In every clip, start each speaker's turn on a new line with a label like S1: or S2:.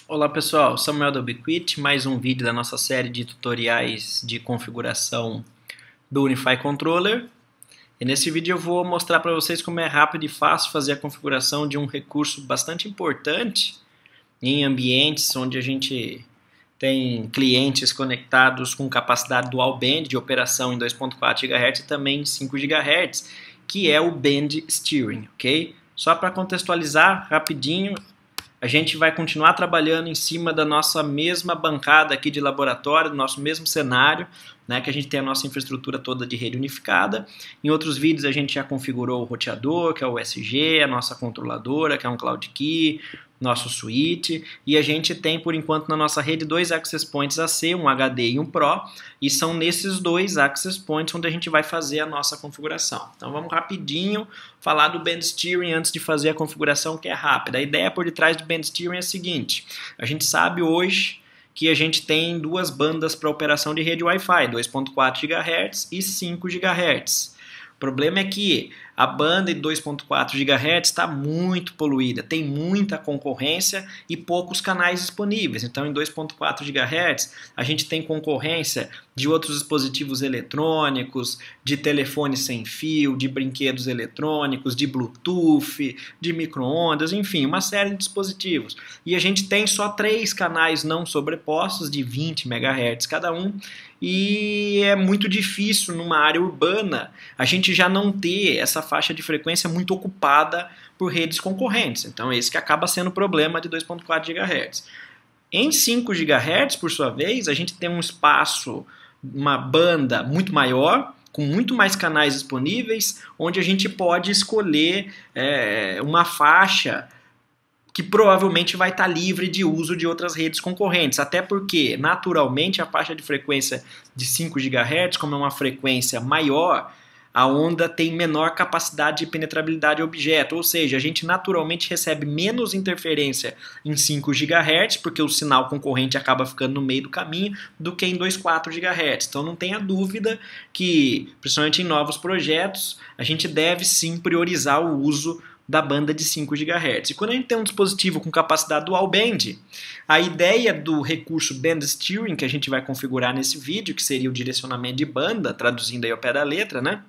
S1: Olá pessoal, Samuel da Ubiquiti, mais um vídeo da nossa série de tutoriais de configuração do Unify Controller. E nesse vídeo eu vou mostrar para vocês como é rápido e fácil fazer a configuração de um recurso bastante importante em ambientes onde a gente tem clientes conectados com capacidade dual band de operação em 2.4 GHz e também 5 GHz, que é o Band Steering, ok? Só para contextualizar rapidinho, a gente vai continuar trabalhando em cima da nossa mesma bancada aqui de laboratório, do nosso mesmo cenário, né, que a gente tem a nossa infraestrutura toda de rede unificada. Em outros vídeos a gente já configurou o roteador, que é o USG, a nossa controladora, que é um Cloud Key, nosso switch, e a gente tem por enquanto na nossa rede dois Access Points AC, um HD e um Pro, e são nesses dois Access Points onde a gente vai fazer a nossa configuração. Então vamos rapidinho falar do Band Steering antes de fazer a configuração, que é rápida. A ideia por detrás do Band Steering é a seguinte: a gente sabe hoje que a gente tem duas bandas para operação de rede Wi-Fi, 2.4 GHz e 5 GHz. O problema é que a banda de 2.4 GHz está muito poluída, tem muita concorrência e poucos canais disponíveis. Então, em 2.4 GHz, a gente tem concorrência de outros dispositivos eletrônicos, de telefone sem fio, de brinquedos eletrônicos, de Bluetooth, de micro-ondas, enfim, uma série de dispositivos. E a gente tem só 3 canais não sobrepostos de 20 MHz cada um, e é muito difícil numa área urbana a gente já não ter essa faixa de frequência muito ocupada por redes concorrentes. Então esse que acaba sendo o problema de 2.4 GHz. Em 5 GHz, por sua vez, a gente tem um espaço, uma banda muito maior, com muito mais canais disponíveis, onde a gente pode escolher uma faixa que provavelmente vai estar livre de uso de outras redes concorrentes, até porque, naturalmente, a faixa de frequência de 5 GHz, como é uma frequência maior, a onda tem menor capacidade de penetrabilidade ao objeto, ou seja, a gente naturalmente recebe menos interferência em 5 GHz, porque o sinal concorrente acaba ficando no meio do caminho, do que em 2.4 GHz. Então não tenha dúvida que, principalmente em novos projetos, a gente deve sim priorizar o uso da banda de 5 GHz. E quando a gente tem um dispositivo com capacidade dual band, a ideia do recurso Band Steering, que a gente vai configurar nesse vídeo, que seria o direcionamento de banda, traduzindo aí ao pé da letra, né,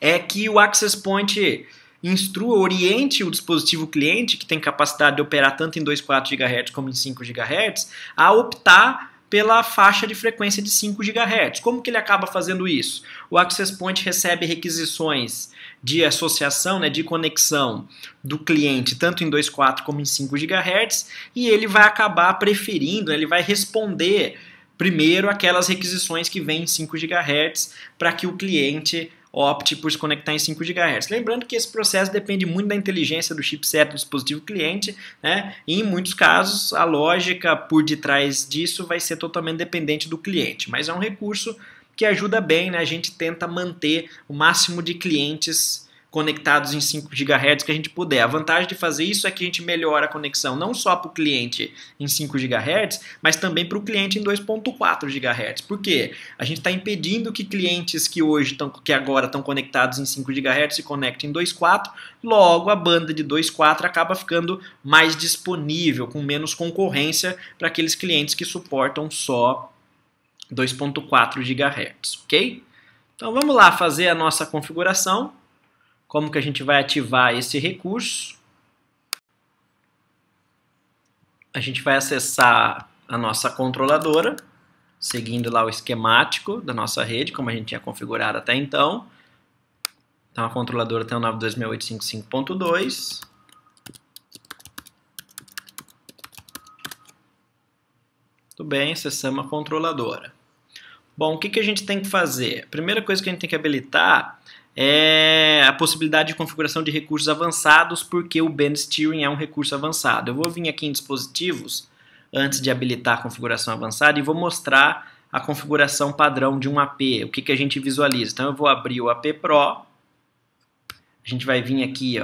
S1: é que o Access Point instrua, oriente o dispositivo cliente, que tem capacidade de operar tanto em 2.4 GHz como em 5 GHz, a optar pela faixa de frequência de 5 GHz. Como que ele acaba fazendo isso? O Access Point recebe requisições de associação, né, de conexão do cliente, tanto em 2.4 como em 5 GHz, e ele vai acabar preferindo, ele vai responder primeiro aquelas requisições que vêm em 5 GHz para que o cliente opte por se conectar em 5 GHz. Lembrando que esse processo depende muito da inteligência do chipset do dispositivo cliente, né? E em muitos casos a lógica por detrás disso vai ser totalmente dependente do cliente, mas é um recurso que ajuda bem, né? A gente tenta manter o máximo de clientes conectados em 5 GHz que a gente puder. A vantagem de fazer isso é que a gente melhora a conexão não só para o cliente em 5 GHz, mas também para o cliente em 2.4 GHz. Por quê? A gente está impedindo que clientes que agora estão conectados em 5 GHz se conectem em 2.4, logo a banda de 2.4 acaba ficando mais disponível, com menos concorrência para aqueles clientes que suportam só 2.4 GHz, ok? Então vamos lá fazer a nossa configuração. Como que a gente vai ativar esse recurso? A gente vai acessar a nossa controladora, seguindo lá o esquemático da nossa rede, como a gente tinha configurado até então. Então a controladora tem o 92.685.2. Tudo bem, acessamos a controladora. Bom, o que a gente tem que fazer? A primeira coisa que a gente tem que habilitar é a possibilidade de configuração de recursos avançados, porque o Band Steering é um recurso avançado. Eu vou vir aqui em dispositivos, antes de habilitar a configuração avançada, e vou mostrar a configuração padrão de um AP, o que a gente visualiza. Então eu vou abrir o AP Pro, a gente vai vir aqui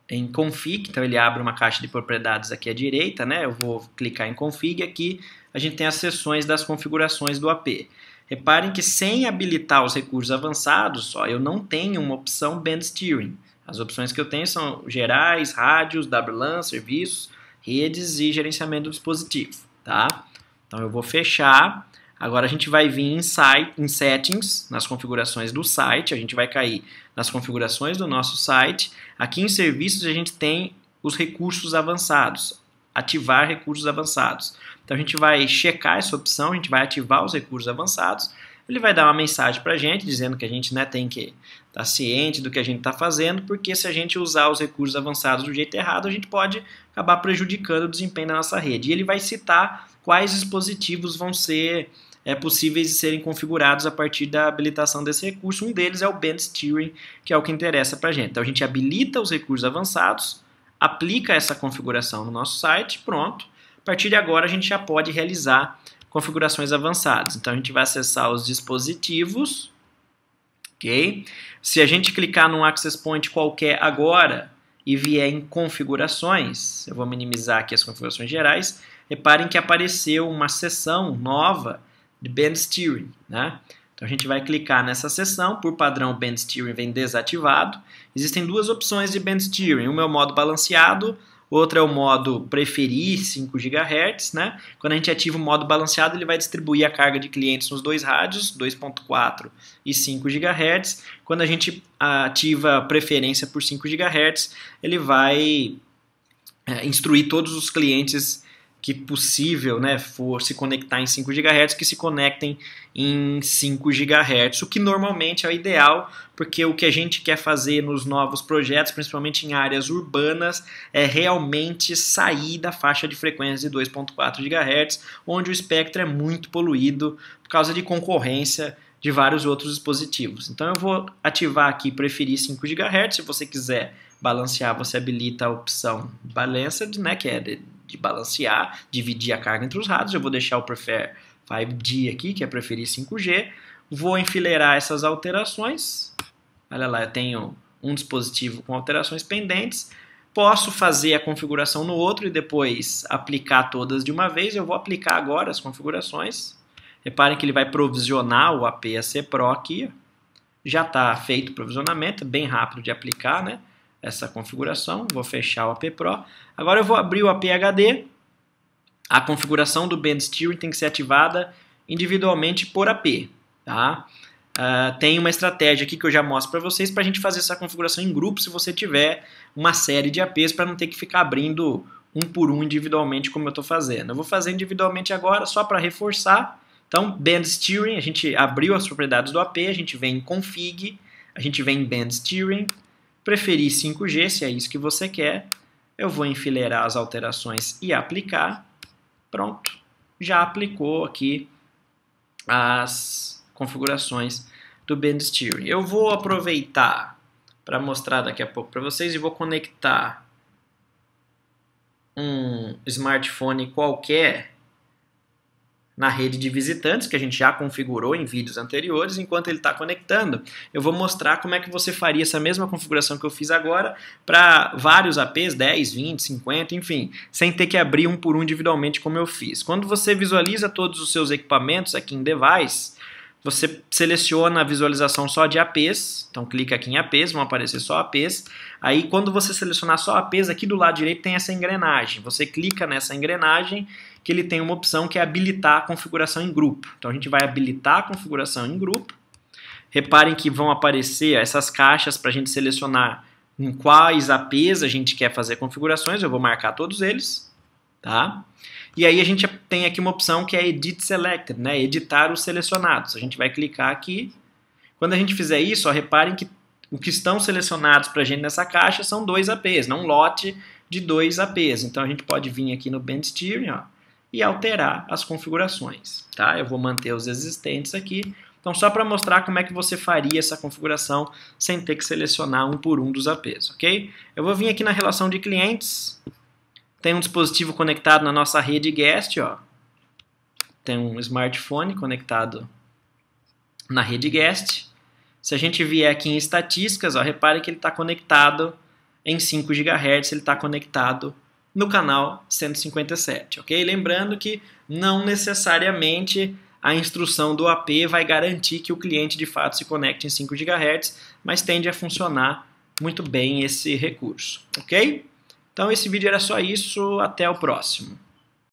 S1: em Config, então ele abre uma caixa de propriedades aqui à direita, né? Eu vou clicar em Config, aqui a gente tem as seções das configurações do AP. Reparem que sem habilitar os recursos avançados, eu não tenho uma opção Band Steering. As opções que eu tenho são gerais, rádios, WLAN, serviços, redes e gerenciamento do dispositivo, tá? Então eu vou fechar. Agora a gente vai vir em Settings, nas configurações do site, a gente vai cair nas configurações do nosso site. Aqui em Serviços a gente tem os recursos avançados, ativar recursos avançados. Então a gente vai checar essa opção, a gente vai ativar os recursos avançados. Ele vai dar uma mensagem para a gente dizendo que a gente, né, tem que estar ciente do que a gente está fazendo, porque se a gente usar os recursos avançados do jeito errado, a gente pode acabar prejudicando o desempenho da nossa rede. E ele vai citar quais dispositivos vão ser possíveis de serem configurados a partir da habilitação desse recurso. Um deles é o Band Steering, que é o que interessa para a gente. Então a gente habilita os recursos avançados, aplica essa configuração no nosso site, pronto. A partir de agora a gente já pode realizar configurações avançadas. Então a gente vai acessar os dispositivos, ok? Se a gente clicar num access point qualquer agora e vier em configurações, eu vou minimizar aqui as configurações gerais, reparem que apareceu uma seção nova de Band Steering, né? Então a gente vai clicar nessa seção, por padrão o Band Steering vem desativado. Existem duas opções de Band Steering, uma é o modo balanceado, outra é o modo preferir 5 GHz, né? Quando a gente ativa o modo balanceado, ele vai distribuir a carga de clientes nos dois rádios, 2.4 e 5 GHz. Quando a gente ativa a preferência por 5 GHz, ele vai instruir todos os clientes que possível, né, for se conectar em 5 GHz, que se conectem em 5 GHz, o que normalmente é o ideal, porque o que a gente quer fazer nos novos projetos, principalmente em áreas urbanas, é realmente sair da faixa de frequência de 2.4 GHz, onde o espectro é muito poluído por causa de concorrência de vários outros dispositivos. Então eu vou ativar aqui preferir 5 GHz, se você quiser balancear, você habilita a opção Balanced, né, que é de balancear, dividir a carga entre os rádios. Eu vou deixar o Prefer 5G aqui, que é preferir 5G. Vou enfileirar essas alterações. Olha lá, eu tenho um dispositivo com alterações pendentes. Posso fazer a configuração no outro e depois aplicar todas de uma vez. Eu vou aplicar agora as configurações. Reparem que ele vai provisionar o APAC Pro aqui. Já está feito o provisionamento, bem rápido de aplicar, né? Essa configuração, vou fechar o AP Pro. Agora eu vou abrir o AP HD. A configuração do Band Steering tem que ser ativada individualmente por AP. Tá? Tem uma estratégia aqui que eu já mostro para vocês para a gente fazer essa configuração em grupo se você tiver uma série de APs para não ter que ficar abrindo um por um individualmente como eu estou fazendo. Eu vou fazer individualmente agora só para reforçar. Então, Band Steering, a gente abriu as propriedades do AP, a gente vem em Config, a gente vem em Band Steering, preferir 5G, se é isso que você quer. Eu vou enfileirar as alterações e aplicar. Pronto, já aplicou aqui as configurações do Band Steering. Eu vou aproveitar para mostrar daqui a pouco para vocês e vou conectar um smartphone qualquer na rede de visitantes, que a gente já configurou em vídeos anteriores. Enquanto ele está conectando, eu vou mostrar como é que você faria essa mesma configuração que eu fiz agora para vários APs, 10, 20, 50, enfim, sem ter que abrir um por um individualmente como eu fiz. Quando você visualiza todos os seus equipamentos aqui em Device, você seleciona a visualização só de APs, então clica aqui em APs, vão aparecer só APs. Aí quando você selecionar só APs, aqui do lado direito tem essa engrenagem. Você clica nessa engrenagem que ele tem uma opção que é habilitar a configuração em grupo. Então a gente vai habilitar a configuração em grupo. Reparem que vão aparecer essas caixas para a gente selecionar em quais APs a gente quer fazer configurações. Eu vou marcar todos eles, tá? E aí a gente tem aqui uma opção que é Edit Selected, né? Editar os selecionados. A gente vai clicar aqui. Quando a gente fizer isso, ó, reparem que o que estão selecionados para a gente nessa caixa são 2 APs, não um lote de 2 APs. Então a gente pode vir aqui no Band Steering, ó, e alterar as configurações, tá? Eu vou manter os existentes aqui. Então só para mostrar como é que você faria essa configuração sem ter que selecionar um por um dos APs, ok? Eu vou vir aqui na relação de clientes. Tem um dispositivo conectado na nossa rede Guest, ó. Tem um smartphone conectado na rede Guest. Se a gente vier aqui em estatísticas, ó, repare que ele está conectado em 5 GHz, ele está conectado no canal 157, ok? Lembrando que não necessariamente a instrução do AP vai garantir que o cliente de fato se conecte em 5 GHz, mas tende a funcionar muito bem esse recurso, ok? Então esse vídeo era só isso, até o próximo.